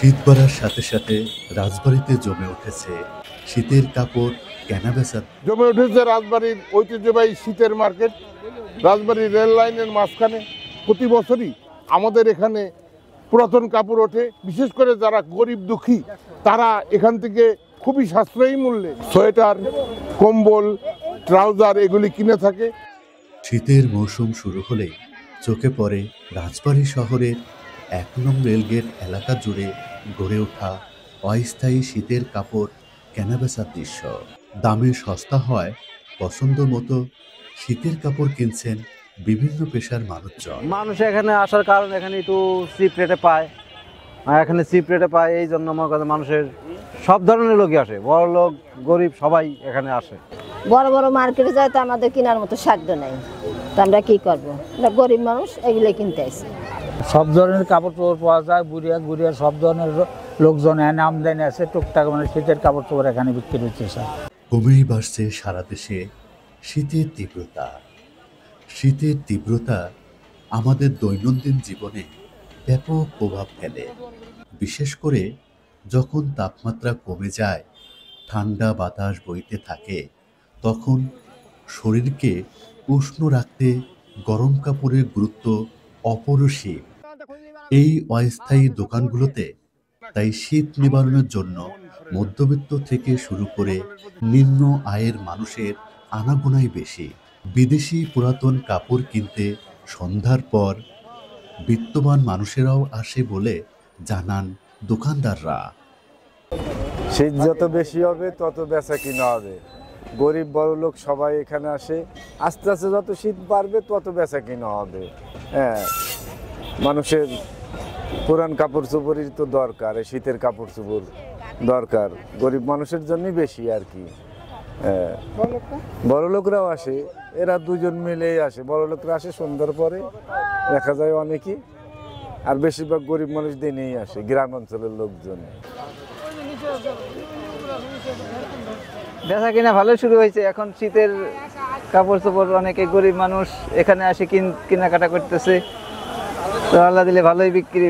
শীত বাড়ার সাথে সাথে রাজবাড়িতে জমে উঠেছে শীতের কাপড় কেনাবেচা। জমে উঠেছে রাজবাড়ির ঐতিহ্যবাহী শীতের মার্কেট। রাজবাড়ি রেল লাইনের মাঝখানে প্রতি বছরই আমাদের এখানে পুরাতন কাপড় ওঠে। বিশেষ করে যারা গরিব দুঃখী তারা এখান থেকে খুবই সাশ্রয়ী মূল্যে সোয়েটার, কম্বল, ট্রাউজার এগুলি কিনে থাকে। শীতের মৌসুম শুরু হলেই চোখে পড়ে রাজবাড়ী শহরের ১ নং রেলগেট এলাকা জুড়ে গড়ে ওঠা অস্থায়ী শীতের কাপড় কেনাবেচার দৃশ্য। দামে সস্তা হয় পছন্দ মতো শীতের কাপড় কিনছেন বিভিন্ন পেশার মানুষজন। মানুষ এখানে আসার কারণ এখানে একটু চিপ রেটে পায়, এখানে চিপ রেটে পায়, এই জন্য আমার কাছে মানুষের সব ধরনের লোকই আসে, বড় লোক গরিব সবাই এখানে আসে। বড় বড় মার্কেটে যায় তো আমাদের কেনার মতো সাধ্য নেই, তো আমরা কি করবো, আমরা গরিব মানুষ এগুলো কিনতে আসি। সব ধরনের কাপড় চোপড় পাওয়া যায়, গুড়িয়া সব ধরনের লোকজন এনে আমদানি আছে, টুকটাক মানে শীতের কাপড় চোপড় এখানে বিক্রি হচ্ছে। কমেই বাড়ছে সারা দেশে শীতের তীব্রতা। শীতের তীব্রতা আমাদের দৈনন্দিন জীবনে ব্যাপক প্রভাব ফেলে। বিশেষ করে যখন তাপমাত্রা কমে যায়, ঠান্ডা বাতাস বইতে থাকে, তখন শরীরকে উষ্ণ রাখতে গরম কাপড়ের গুরুত্ব অপরিসীম। এই অস্থায়ী দোকানগুলোতে তাই শীত নিবারণের জন্য মধ্যবিত্ত থেকে শুরু করে নিম্ন আয়ের মানুষের আনাগোনাই বেশি। বিদেশি পুরাতন কাপড় কিনতে সন্ধ্যার পর বিত্তবান মানুষেরাও আসে বলে জানান দোকানদাররা। শীত যত বেশি হবে তত বেচা কিনা হবে, গরিব বড় লোক সবাই এখানে আসে। আস্তে আস্তে যত শীত বাড়বে তত বেচা কিনা হবে। হ্যাঁ, মানুষের পুরান কাপড় চোপড়ই তো দরকার, শীতের কাপড় চোপড় দরকার গরিব মানুষের জন্যই বেশি আর কি। বড় লোকরাও আসে, এরা দুজন মিলেই আসে। বড় লোকরা আসে সন্ধ্যার পরে, দেখা যায় অনেকেই, আর বেশিরভাগ গরিব মানুষ দিনেই আসে, গ্রাম অঞ্চলের লোকজন। বেচা কিনা ভালো শুরু হয়েছে, এখন শীতের কাপড় চোপড় অনেকে গরিব মানুষ এখানে আসে কেনাকাটা করতেছে, তো আল্লাহ দিলে ভালোই বিক্রি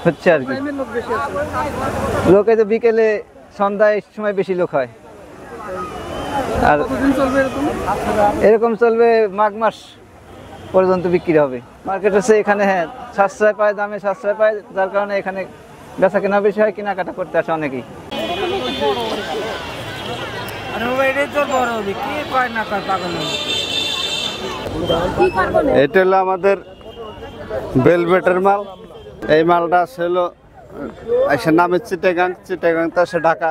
হচ্ছে আর কি। লোকে তো বিকেলে সন্ধ্যায় সময় বেশি লোক হয়, আর এরকম চলবে মাঘ মাস পর্যন্ত বিক্রি হবে। মার্কেট হচ্ছে এখানে, হ্যাঁ, সাশ্রয় পায়, দামে সাশ্রয় পায়, যার কারণে এখানে বেচা কেনা বেশি হয়, কেনাকাটা করতে আসে অনেকেই। এটা হলো আমাদের বেলভেটের মাল। এই মালটা ছিল এসে নামে চিটাগাং, চিটাগাংতে আসে ঢাকা,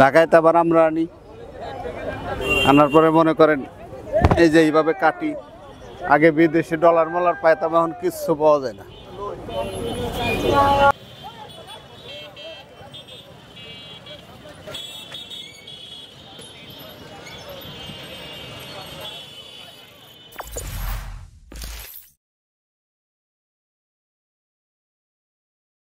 ঢাকায় তো আবার আমরা আনার পরে মনে করেন এই যে এইভাবে কাটি। আগে বিদেশি ডলার মলার পাইতাম, এখন কিচ্ছু পাওয়া যায় না।